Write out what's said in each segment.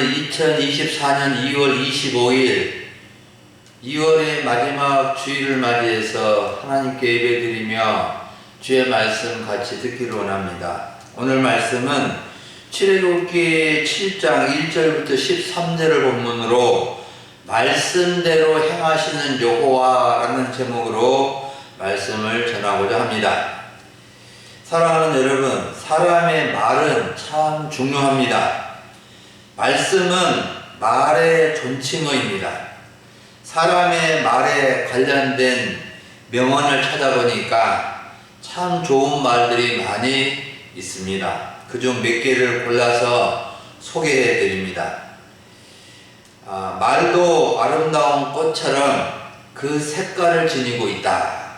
오늘 2024년 2월 25일 2월의 마지막 주일을 맞이해서 하나님께 예배드리며 주의 말씀 같이 듣기를 원합니다. 오늘 말씀은 출애굽기 7장 1절부터 13절을 본문으로 말씀대로 행하시는 여호와라는 제목으로 말씀을 전하고자 합니다. 사랑하는 여러분, 사람의 말은 참 중요합니다. 말씀은 말의 존칭어입니다. 사람의 말에 관련된 명언을 찾아보니까 참 좋은 말들이 많이 있습니다. 그중 몇 개를 골라서 소개해 드립니다. 말도 아름다운 꽃처럼 그 색깔을 지니고 있다.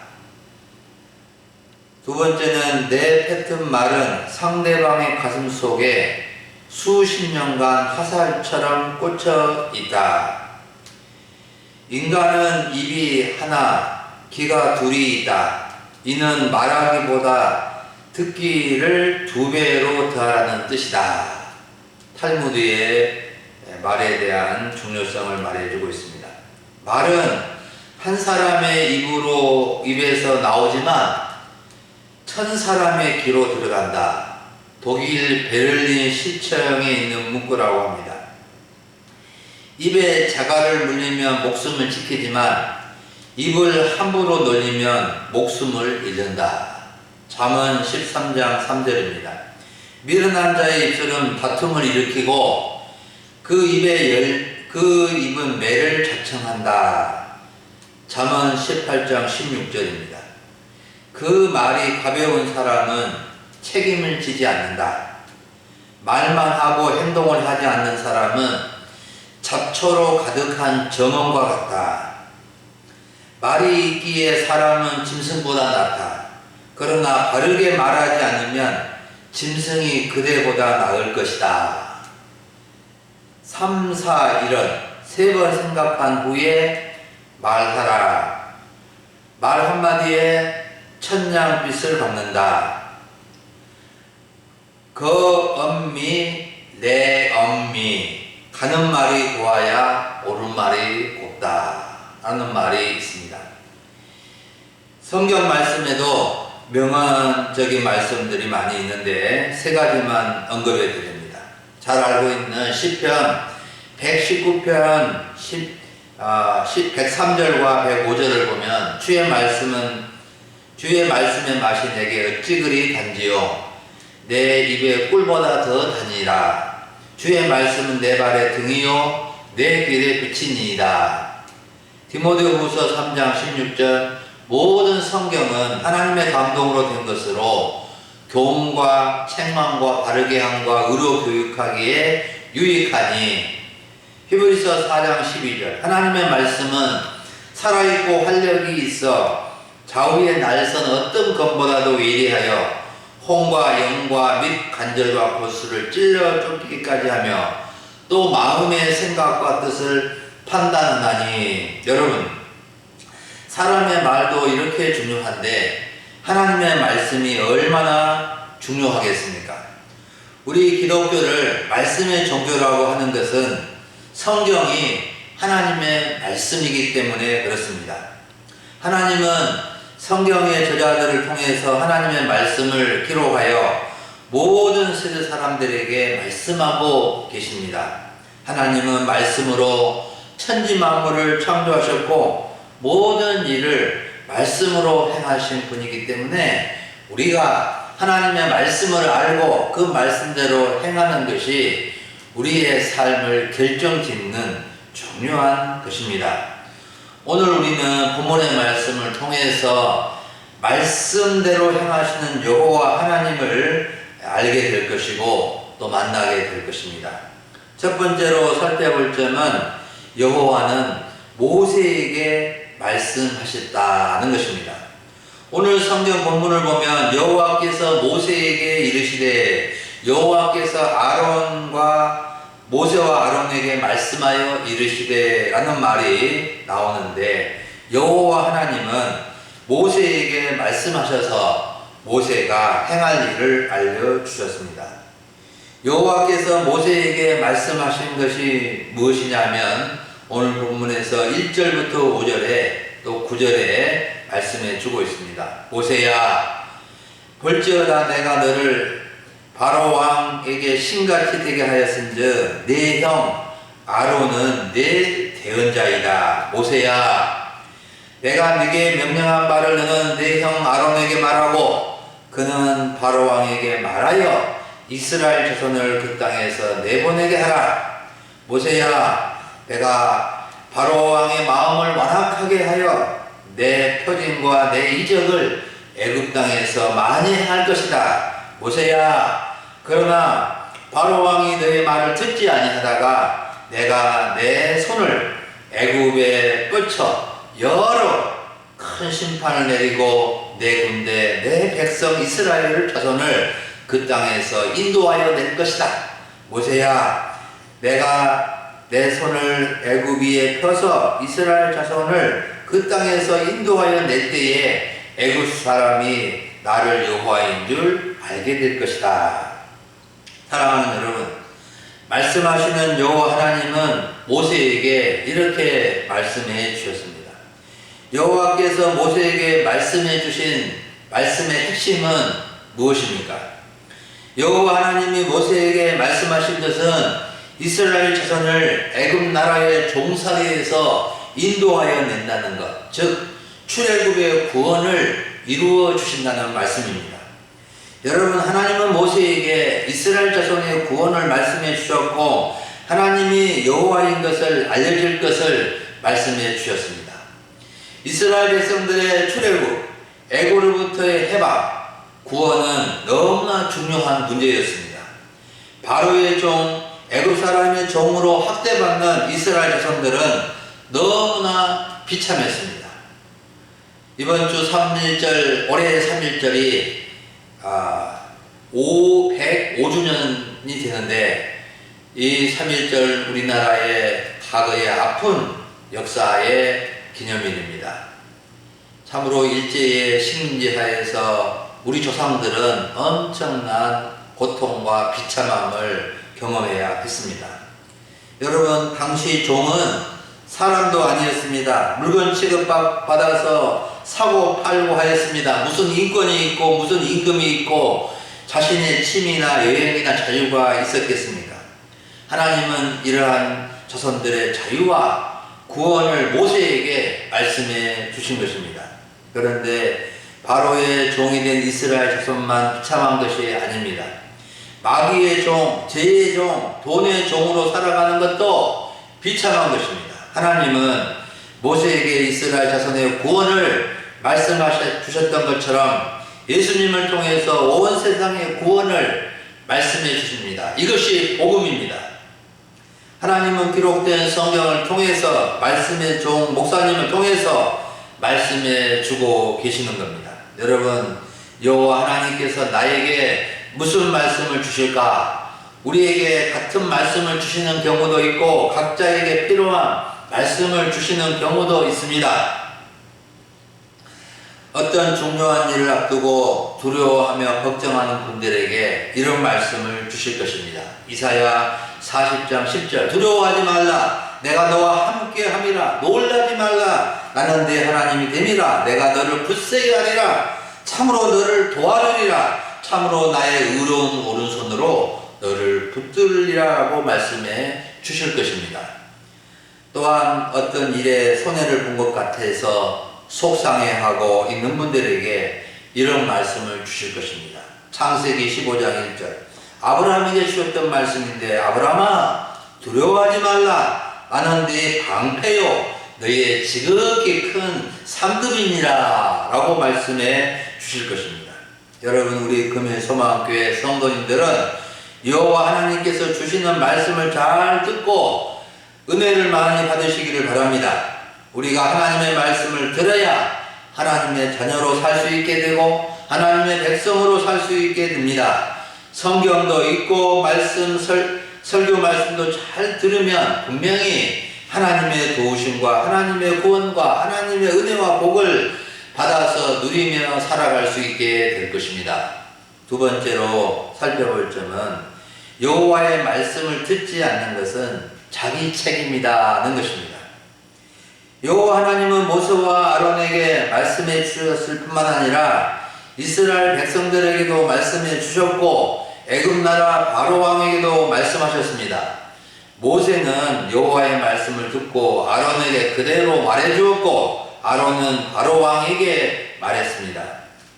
두 번째는 내 뱉은 말은 상대방의 가슴 속에 수십 년간 화살처럼 꽂혀 있다. 인간은 입이 하나, 귀가 둘이 있다. 이는 말하기보다 듣기를 2배로 더하라는 뜻이다. 탈무드의 말에 대한 중요성을 말해주고 있습니다. 말은 한 사람의 입에서 나오지만 1000사람의 귀로 들어간다. 독일 베를린 시청에 있는 문구라고 합니다. 입에 자갈을 물리면 목숨을 지키지만 입을 함부로 놀리면 목숨을 잃는다. 잠언 13장 3절입니다. 미련한 자의 입술은 다툼을 일으키고 그 입은 매를 자청한다. 잠언 18장 16절입니다. 그 말이 가벼운 사람은 책임을 지지 않는다. 말만 하고 행동을 하지 않는 사람은 잡초로 가득한 정원과 같다. 말이 있기에 사람은 짐승보다 낫다. 그러나 바르게 말하지 않으면 짐승이 그대보다 나을 것이다. 3, 4, 1은 3번 생각한 후에 말하라. 말 한마디에 천냥빚을 받는다. 엄미 내 엄미 가는 말이 고와야 옳은 말이 곱다 라는 말이 있습니다. 성경 말씀에도 명언적인 말씀들이 많이 있는데 3가지만 언급해 드립니다. 잘 알고 있는 시편 119편 103절과 105절을 보면 주의 말씀의 맛이 내게 어찌 그리 단지요 내 입에 꿀보다 더 다니라. 주의 말씀은 내 발의 등이요 내 길에 비치니이다. 디모데후서 3장 16절 모든 성경은 하나님의 감동으로 된 것으로 교훈과 책망과 바르게 함과 의로 교육하기에 유익하니. 히브리서 4장 12절 하나님의 말씀은 살아있고 활력이 있어 좌우의 날선 어떤 검보다도 위대하여 혼과 영과 및 관절과 골수를 찔러 쫓기까지 하며 또 마음의 생각과 뜻을 판단하나니. 여러분, 사람의 말도 이렇게 중요한데 하나님의 말씀이 얼마나 중요하겠습니까? 우리 기독교를 말씀의 종교라고 하는 것은 성경이 하나님의 말씀이기 때문에 그렇습니다. 하나님은 성경의 저자들을 통해서 하나님의 말씀을 기록하여 모든 세대 사람들에게 말씀하고 계십니다. 하나님은 말씀으로 천지 만물을 창조하셨고 모든 일을 말씀으로 행하신 분이기 때문에 우리가 하나님의 말씀을 알고 그 말씀대로 행하는 것이 우리의 삶을 결정짓는 중요한 것입니다. 오늘 우리는 본문의 말씀을 통해서 말씀대로 행하시는 여호와 하나님을 알게 될 것이고 또 만나게 될 것입니다. 첫 번째로 살펴볼 점은 여호와는 모세에게 말씀하셨다는 것입니다. 오늘 성경 본문을 보면 여호와께서 모세에게 이르시되 여호와께서 모세와 아론에게 말씀하여 이르시되 라는 말이 나오는데 여호와 하나님은 모세에게 말씀하셔서 모세가 행할 일을 알려주셨습니다. 여호와께서 모세에게 말씀하신 것이 무엇이냐면 오늘 본문에서 1절부터 5절에 또 9절에 말씀해 주고 있습니다. 모세야, 볼지어다 내가 너를 바로 왕에게 신같이 되게 하였은즉 네 형 아론은 네 대언자이다. 모세야, 내가 네게 명령한 바를 너는 네 형 아론에게 말하고 그는 바로 왕에게 말하여 이스라엘 자손을 그 땅에서 내보내게 하라. 모세야, 내가 바로 왕의 마음을 완악하게 하여 내 표징과 내 이적을 애굽 땅에서 많이 할 것이다. 모세야, 그러나 바로 왕이 너의 말을 듣지 아니하다가 내가 내 손을 애굽에 뻗쳐 여러 큰 심판을 내리고 내 군대 내 백성 이스라엘 자손을 그 땅에서 인도하여 낼 것이다. 모세야, 내가 내 손을 애굽 위에 펴서 이스라엘 자손을 그 땅에서 인도하여 낼 때에 애굽 사람이 나를 여호와인 줄 알게 될 것이다. 사랑하는 여러분, 말씀하시는 여호와 하나님은 모세에게 이렇게 말씀해 주셨습니다. 여호와께서 모세에게 말씀해 주신 말씀의 핵심은 무엇입니까? 여호와 하나님이 모세에게 말씀하신 것은 이스라엘 자손을 애굽 나라의 종살이에서 인도하여 낸다는 것, 즉 출애굽의 구원을 이루어 주신다는 말씀입니다. 여러분, 하나님은 모세에게 이스라엘 자손의 구원을 말씀해 주셨고 하나님이 여호와인 것을 알려줄 것을 말씀해 주셨습니다. 이스라엘 백성들의 출애굽, 애굽으로부터의 해방, 구원은 너무나 중요한 문제였습니다. 바로의 종, 애굽 사람의 종으로 학대받는 이스라엘 자손들은 너무나 비참했습니다. 이번 주 3.1절, 올해 3.1절이 105주년이 되는데 이 3.1절 우리나라의 과거의 아픈 역사의 기념일입니다. 참으로 일제의 식민지 하에서 우리 조상들은 엄청난 고통과 비참함을 경험해야 했습니다. 여러분, 당시 종은 사람도 아니었습니다. 물건 취급받아서 사고 팔고 하였습니다. 무슨 인권이 있고 무슨 임금이 있고 자신의 취미나 여행이나 자유가 있었겠습니까? 하나님은 이러한 자손들의 자유와 구원을 모세에게 말씀해 주신 것입니다. 그런데 바로의 종이 된 이스라엘 자손만 비참한 것이 아닙니다. 마귀의 종, 죄의 종, 돈의 종으로 살아가는 것도 비참한 것입니다. 하나님은 모세에게 이스라엘 자손의 구원을 말씀하셔 주셨던 것처럼 예수님을 통해서 온 세상의 구원을 말씀해 주십니다. 이것이 복음입니다. 하나님은 기록된 성경을 통해서 말씀의 종 목사님을 통해서 말씀해 주고 계시는 겁니다. 여러분, 여호와 하나님께서 나에게 무슨 말씀을 주실까? 우리에게 같은 말씀을 주시는 경우도 있고 각자에게 필요한 말씀을 주시는 경우도 있습니다. 어떤 중요한 일을 앞두고 두려워하며 걱정하는 분들에게 이런 말씀을 주실 것입니다. 이사야 40장 10절, 두려워하지 말라, 내가 너와 함께 함이라, 놀라지 말라, 나는 네 하나님이 됨이라, 내가 너를 굳세게 하리라, 참으로 너를 도와주리라, 참으로 나의 의로운 오른손으로 너를 붙들리라고 말씀해 주실 것입니다. 또한 어떤 일에 손해를 본 것 같아서 속상해하고 있는 분들에게 이런 말씀을 주실 것입니다. 창세기 15장 1절, 아브라함에게 주셨던 말씀인데, 아브라함아 두려워하지 말라, 나는 네 방패요 너의 지극히 큰 상급이니라 라고 말씀해 주실 것입니다. 여러분, 우리 금요 소망교회 성도님들은 여호와 하나님께서 주시는 말씀을 잘 듣고 은혜를 많이 받으시기를 바랍니다. 우리가 하나님의 말씀을 들어야 하나님의 자녀로 살 수 있게 되고 하나님의 백성으로 살 수 있게 됩니다. 성경도 읽고 설교 말씀도 잘 들으면 분명히 하나님의 도우심과 하나님의 구원과 하나님의 은혜와 복을 받아서 누리며 살아갈 수 있게 될 것입니다. 두 번째로 살펴볼 점은 여호와의 말씀을 듣지 않는 것은 자기 책임이다는 것입니다. 여호와 하나님은 모세와 아론에게 말씀해 주셨을 뿐만 아니라 이스라엘 백성들에게도 말씀해 주셨고 애굽 나라 바로 왕에게도 말씀하셨습니다. 모세는 여호와의 말씀을 듣고 아론에게 그대로 말해 주었고 아론은 바로 왕에게 말했습니다.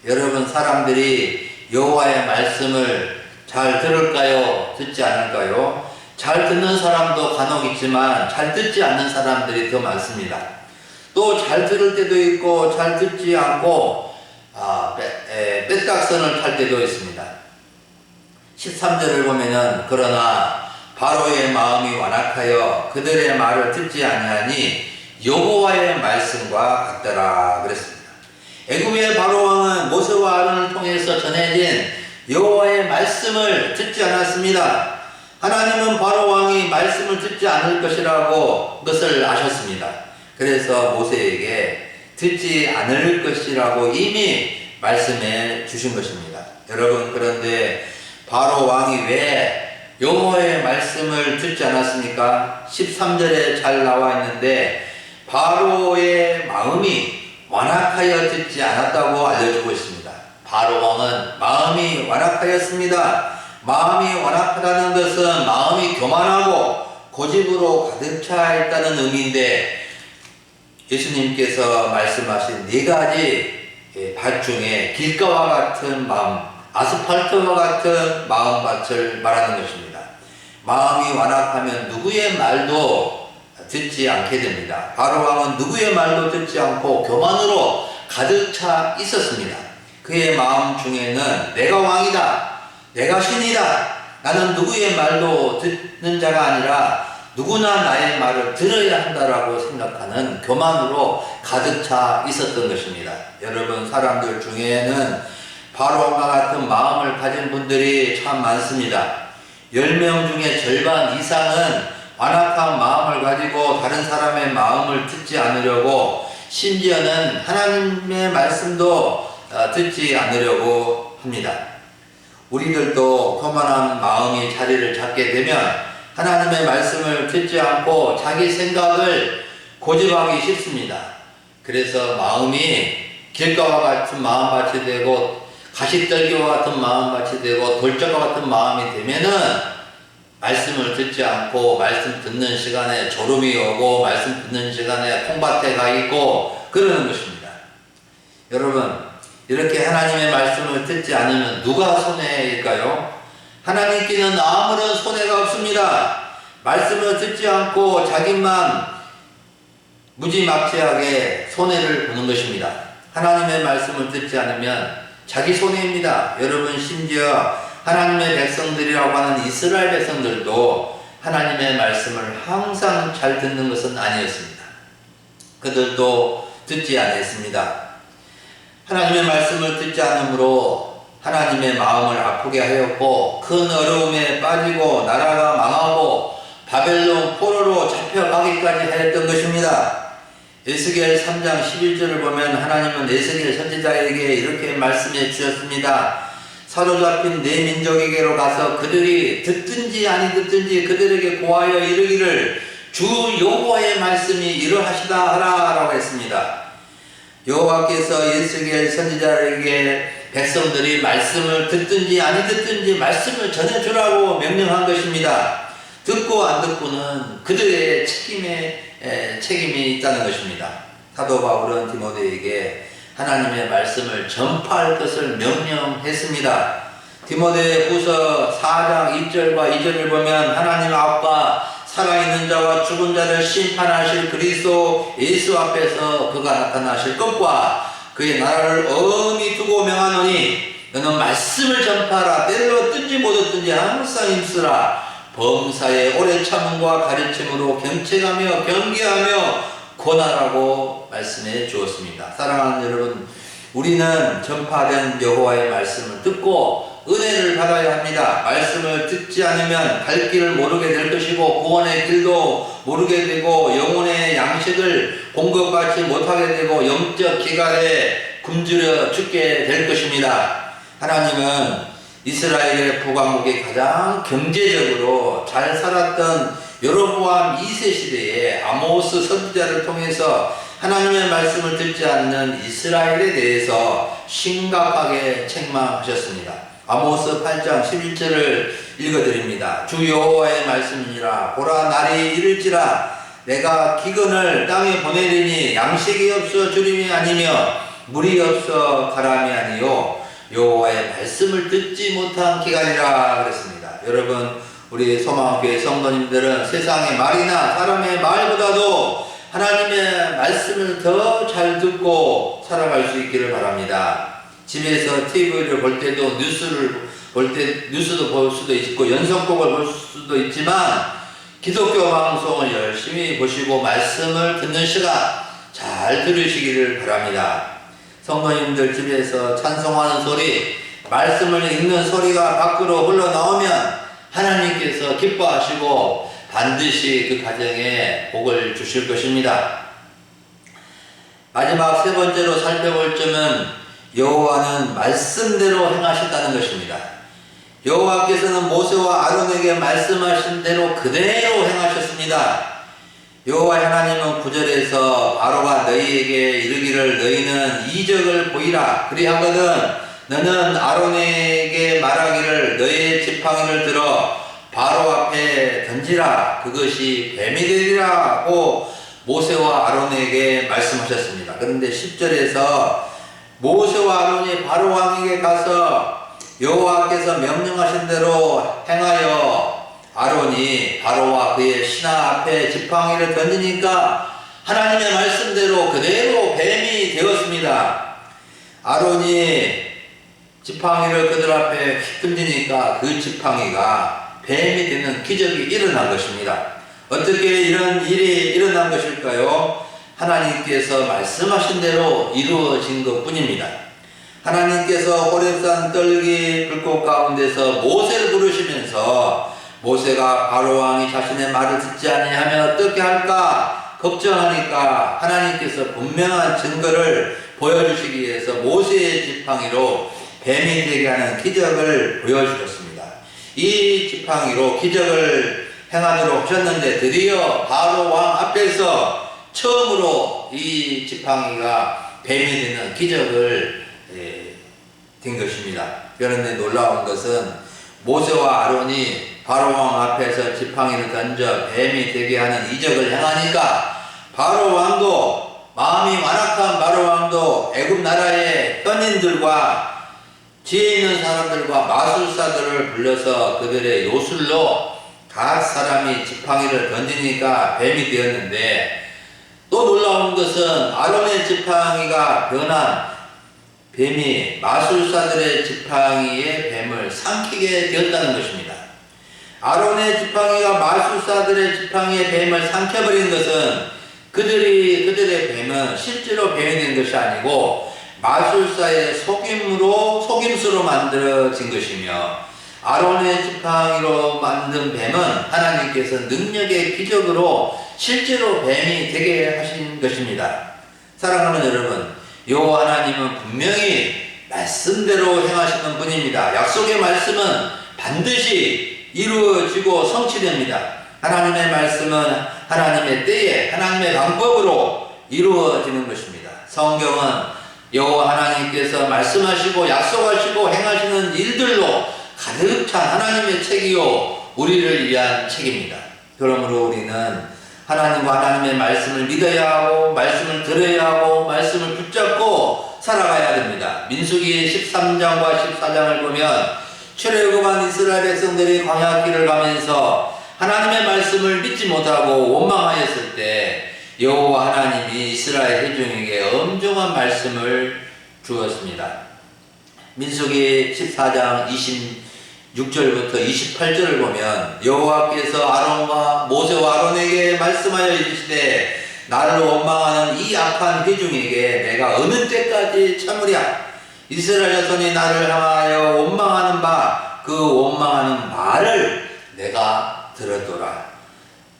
여러분, 사람들이 여호와의 말씀을 잘 들을까요? 듣지 않을까요? 잘 듣는 사람도 간혹 있지만 잘 듣지 않는 사람들이 더 많습니다. 또 잘 들을 때도 있고 잘 듣지 않고 뺏각선을 탈 때도 있습니다. 13절을 보면은 그러나 바로의 마음이 완악하여 그들의 말을 듣지 아니하니 여호와의 말씀과 같더라 그랬습니다. 애굽의 바로 왕은 모세와 아론을 통해서 전해진 여호와의 말씀을 듣지 않았습니다. 하나님은 바로 왕이 말씀을 듣지 않을 것이라고 그것을 아셨습니다. 그래서 모세에게 듣지 않을 것이라고 이미 말씀해 주신 것입니다. 여러분, 그런데 바로 왕이 왜 여호와의 말씀을 듣지 않았습니까? 13절에 잘 나와 있는데 바로의 마음이 완악하여 듣지 않았다고 알려주고 있습니다. 바로 왕은 마음이 완악하였습니다. 마음이 완악하다는 것은 마음이 교만하고 고집으로 가득 차 있다는 의미인데 예수님께서 말씀하신 네 가지 밭 중에 길가와 같은 마음, 아스팔트와 같은 마음밭을 말하는 것입니다. 마음이 완악하면 누구의 말도 듣지 않게 됩니다. 바로 왕은 누구의 말도 듣지 않고 교만으로 가득 차 있었습니다. 그의 마음 중에는 내가 왕이다, 내가 신이다, 나는 누구의 말도 듣는 자가 아니라 누구나 나의 말을 들어야 한다라고 생각하는 교만으로 가득 차 있었던 것입니다. 여러분, 사람들 중에는 바로 왕과 같은 마음을 가진 분들이 참 많습니다. 10명 중에 절반 이상은 완악한 마음을 가지고 다른 사람의 마음을 듣지 않으려고 심지어는 하나님의 말씀도 듣지 않으려고 합니다. 우리들도 교만한 마음이 자리를 잡게 되면 하나님의 말씀을 듣지 않고 자기 생각을 고집하기 쉽습니다. 그래서 마음이 길가와 같은 마음밭이 되고 가시떨기와 같은 마음밭이 되고 돌적과 같은 마음이 되면은 말씀을 듣지 않고 말씀 듣는 시간에 졸음이 오고 말씀 듣는 시간에 콩밭에 가 있고 그러는 것입니다. 여러분, 이렇게 하나님의 말씀을 듣지 않으면 누가 손해일까요? 하나님께는 아무런 손해가 없습니다. 말씀을 듣지 않고 자기만 무지막지하게 손해를 보는 것입니다. 하나님의 말씀을 듣지 않으면 자기 손해입니다. 여러분, 심지어 하나님의 백성들이라고 하는 이스라엘 백성들도 하나님의 말씀을 항상 잘 듣는 것은 아니었습니다. 그들도 듣지 않았습니다. 하나님의 말씀을 듣지 않으므로 하나님의 마음을 아프게 하였고 큰 어려움에 빠지고 나라가 망하고 바벨론 포로로 잡혀가기까지 하였던 것입니다. 에스겔 3장 11절을 보면 하나님은 에스겔 선지자에게 이렇게 말씀해 주셨습니다. 사로잡힌 내 민족에게로 가서 그들이 듣든지 아니 듣든지 그들에게 고하여 이르기를 주 여호와의 말씀이 이러하시다 하라 라고 했습니다. 여호와께서 에스겔 선지자에게 백성들이 말씀을 듣든지 아니 듣든지 말씀을 전해주라고 명령한 것입니다. 듣고 안 듣고는 그들의 책임이 있다는 것입니다. 사도 바울은 디모데에게 하나님의 말씀을 전파할 것을 명령했습니다. 디모데 후서 4장 1절과 2절을 보면 하나님 앞과 살아있는 자와 죽은 자를 심판하실 그리스도 예수 앞에서 그가 나타나실 것과 그의 나라를 엄히 두고 명하노니 너는 말씀을 전파하라. 때를 얻든지 못 얻든지 항상 힘쓰라. 범사에 오래 참음과 가르침으로 경책하며 경계하며 권하라고 말씀해 주었습니다. 사랑하는 여러분, 우리는 전파된 여호와의 말씀을 듣고 은혜를 받아야 합니다. 말씀을 듣지 않으면 갈 길을 모르게 될 것이고 구원의 길도 모르게 되고 영혼의 양식을 공급받지 못하게 되고 영적 기갈에 굶주려 죽게 될 것입니다. 하나님은 이스라엘의 북왕국이 가장 경제적으로 잘 살았던 여로보암 2세 시대에 아모스 선지자를 통해서 하나님의 말씀을 듣지 않는 이스라엘에 대해서 심각하게 책망하셨습니다. 아모스 8장 11절을 읽어드립니다. 주 여호와의 말씀이니라. 보라, 날이 이를지라. 내가 기근을 땅에 보내리니 양식이 없어 주림이 아니며 물이 없어 가람이 아니요 여호와의 말씀을 듣지 못한 기간이라 그랬습니다. 여러분, 우리 소망교회 성도님들은 세상의 말이나 사람의 말보다도 하나님의 말씀을 더 잘 듣고 살아갈 수 있기를 바랍니다. 집에서 TV를 볼 때도 뉴스도 볼 수도 있고 연속곡을 볼 수도 있지만 기독교 방송을 열심히 보시고 말씀을 듣는 시간 잘 들으시기를 바랍니다. 성도님들 집에서 찬송하는 소리, 말씀을 읽는 소리가 밖으로 흘러나오면 하나님께서 기뻐하시고 반드시 그 가정에 복을 주실 것입니다. 마지막 세 번째로 살펴볼 점은 여호와는 말씀대로 행하셨다는 것입니다. 여호와께서는 모세와 아론에게 말씀하신 대로 그대로 행하셨습니다. 여호와 하나님은 9절에서 바로가 너희에게 이르기를 너희는 이적을 보이라 그리하거든 너는 아론에게 말하기를 너희의 지팡이를 들어 바로 앞에 던지라 그것이 뱀이 되리라고 모세와 아론에게 말씀하셨습니다. 그런데 10절에서 모세와 아론이 바로 왕에게 가서 여호와께서 명령하신 대로 행하여 아론이 바로와 그의 신하 앞에 지팡이를 던지니까 하나님의 말씀대로 그대로 뱀이 되었습니다. 아론이 지팡이를 그들 앞에 휙 던지니까 그 지팡이가 뱀이 되는 기적이 일어난 것입니다. 어떻게 이런 일이 일어난 것일까요? 하나님께서 말씀하신 대로 이루어진 것 뿐입니다. 하나님께서 호렙산 떨기 불꽃 가운데서 모세를 부르시면서 모세가 바로왕이 자신의 말을 듣지 아니하면 어떻게 할까 걱정하니까 하나님께서 분명한 증거를 보여주시기 위해서 모세의 지팡이로 뱀이 되게 하는 기적을 보여주셨습니다. 이 지팡이로 기적을 행하도록 하셨는데 드디어 바로왕 앞에서 처음으로 이 지팡이가 뱀이 되는 기적을 된 것입니다. 그런데 놀라운 것은 모세와 아론이 바로왕 앞에서 지팡이를 던져 뱀이 되게 하는 이적을 행하니까 바로왕도 마음이 완악한 바로왕도 애굽 나라의 현인들과 지혜 있는 사람들과 마술사들을 불러서 그들의 요술로 각 사람이 지팡이를 던지니까 뱀이 되었는데 또 놀라운 것은 아론의 지팡이가 변한 뱀이 마술사들의 지팡이의 뱀을 삼키게 되었다는 것입니다. 아론의 지팡이가 마술사들의 지팡이의 뱀을 삼켜버린 것은 그들의 뱀은 실제로 뱀이 된 것이 아니고 마술사의 속임수로 만들어진 것이며 아론의 지팡이로 만든 뱀은 하나님께서 능력의 기적으로 실제로 뱀이 되게 하신 것입니다. 사랑하는 여러분, 여호와 하나님은 분명히 말씀대로 행하시는 분입니다. 약속의 말씀은 반드시 이루어지고 성취됩니다. 하나님의 말씀은 하나님의 때에 하나님의 방법으로 이루어지는 것입니다. 성경은 여호와 하나님께서 말씀하시고 약속하시고 행하시는 일들로 가득 찬 하나님의 책이요 우리를 위한 책입니다. 그러므로 우리는 하나님과 하나님의 말씀을 믿어야 하고 말씀을 들어야 하고 말씀을 붙잡고 살아가야 됩니다. 민수기 13장과 14장을 보면 출애굽한 이스라엘 백성들이 광야길을 가면서 하나님의 말씀을 믿지 못하고 원망하였을 때 여호와 하나님이 이스라엘 회중에게 엄중한 말씀을 주었습니다. 민수기 14장 26절부터 28절을 보면 여호와께서 모세와 아론에게 말씀하여 이르시되 나를 원망하는 이 악한 회중에게 내가 어느 때까지 참으랴. 이스라엘 자손이 나를 향하여 원망하는 바 그 원망하는 말을 내가 들었도다.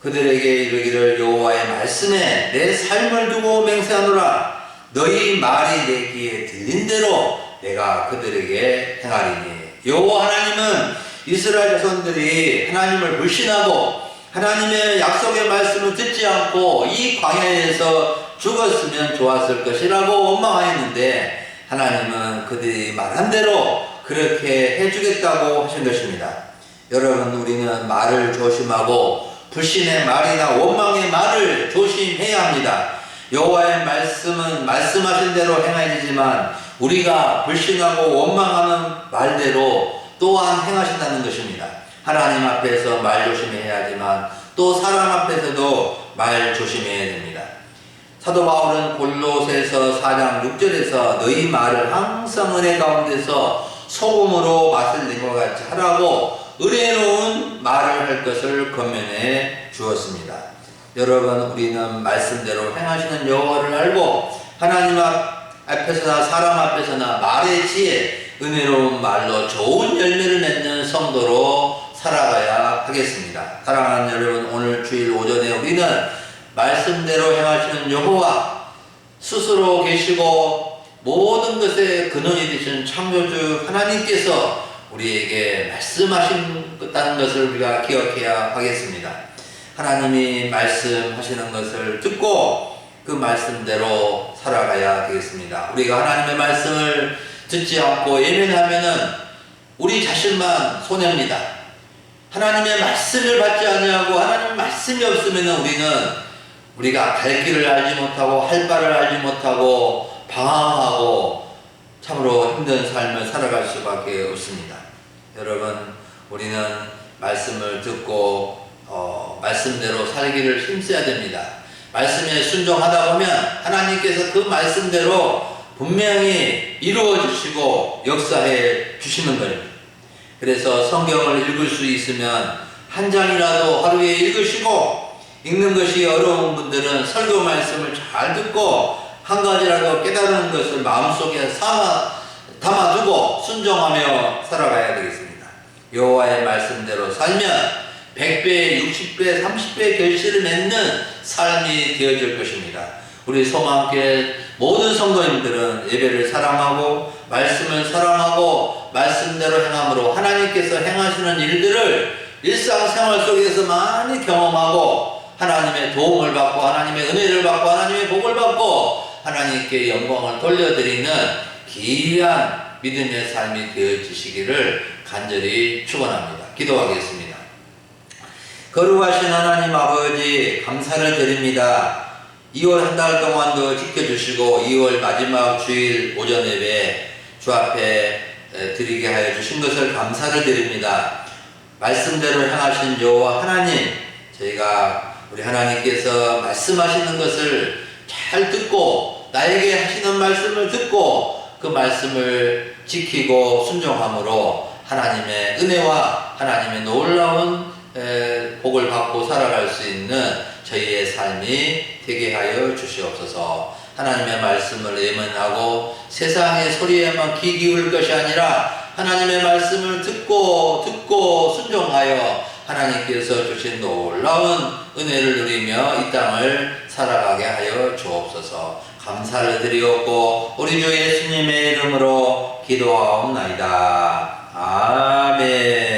그들에게 이르기를 여호와의 말씀에 내 삶을 두고 맹세하노라. 너희 말이 내 귀에 들린 대로 내가 그들에게 행하리니. 여호와 하나님은 이스라엘 자손들이 하나님을 불신하고 하나님의 약속의 말씀을 듣지 않고 이 광야에서 죽었으면 좋았을 것이라고 원망하였는데 하나님은 그들이 말한 대로 그렇게 해주겠다고 하신 것입니다. 여러분, 우리는 말을 조심하고 불신의 말이나 원망의 말을 조심해야 합니다. 여호와의 말씀은 말씀하신 대로 행하지만 우리가 불신하고 원망하는 말대로 또한 행하신다는 것입니다. 하나님 앞에서 말 조심해야 하지만 또 사람 앞에서도 말 조심해야 됩니다. 사도 바울은 골로새서 4장 6절에서 너희 말을 항상 은혜 가운데서 소금으로 맛을 낸 것 같이 하라고 은혜로운 말을 할 것을 권면해 주었습니다. 여러분, 우리는 말씀대로 행하시는 여호와를 알고 하나님 앞에서나 사람 앞에서나 말의 지혜, 은혜로운 말로 좋은 열매를 맺는 성도로 살아가야 하겠습니다. 사랑하는 여러분, 오늘 주일 오전에 우리는 말씀대로 행하시는 여호와, 스스로 계시고 모든 것의 근원이 되신 창조주 하나님께서 우리에게 말씀하신다는 것을 우리가 기억해야 하겠습니다. 하나님이 말씀하시는 것을 듣고 그 말씀대로 살아가야 되겠습니다. 우리가 하나님의 말씀을 듣지 않고 예면하면은 우리 자신만 손해입니다. 하나님의 말씀을 받지 않으려고 하나님의 말씀이 없으면은 우리가 갈 길을 알지 못하고 할 바를 알지 못하고 방황하고 참으로 힘든 삶을 살아갈 수밖에 없습니다. 여러분, 우리는 말씀을 듣고 말씀대로 살기를 힘써야 됩니다. 말씀에 순종하다 보면 하나님께서 그 말씀대로 분명히 이루어 주시고 역사해 주시는 거예요. 그래서 성경을 읽을 수 있으면 한 장이라도 하루에 읽으시고, 읽는 것이 어려운 분들은 설교 말씀을 잘 듣고 한 가지라도 깨달은 것을 마음속에 담아두고 순종하며 살아가야 되겠습니다. 여호와의 말씀대로 살면 100배, 60배, 30배 결실을 맺는 삶이 되어질 것입니다. 우리 소망교회 모든 성도님들은 예배를 사랑하고 말씀을 사랑하고 말씀대로 행함으로 하나님께서 행하시는 일들을 일상생활 속에서 많이 경험하고 하나님의 도움을 받고 하나님의 은혜를 받고 하나님의 복을 받고 하나님께 영광을 돌려드리는 귀한 믿음의 삶이 되어지시기를 간절히 축원합니다. 기도하겠습니다. 거룩하신 하나님 아버지, 감사를 드립니다. 2월 한 달 동안도 지켜주시고 2월 마지막 주일 오전 예배 주 앞에 드리게 하여 주신 것을 감사를 드립니다. 말씀대로 행하신 여호와 하나님, 저희가 우리 하나님께서 말씀하시는 것을 잘 듣고 나에게 하시는 말씀을 듣고 그 말씀을 지키고 순종함으로 하나님의 은혜와 하나님의 놀라운 복을 받고 살아갈 수 있는 저희의 삶이 되게 하여 주시옵소서. 하나님의 말씀을 예문하고 세상의 소리에만 귀 기울일 것이 아니라 하나님의 말씀을 듣고 순종하여 하나님께서 주신 놀라운 은혜를 누리며 이 땅을 살아가게 하여 주옵소서. 감사를 드리옵고 우리 주 예수님의 이름으로 기도하옵나이다. 아멘.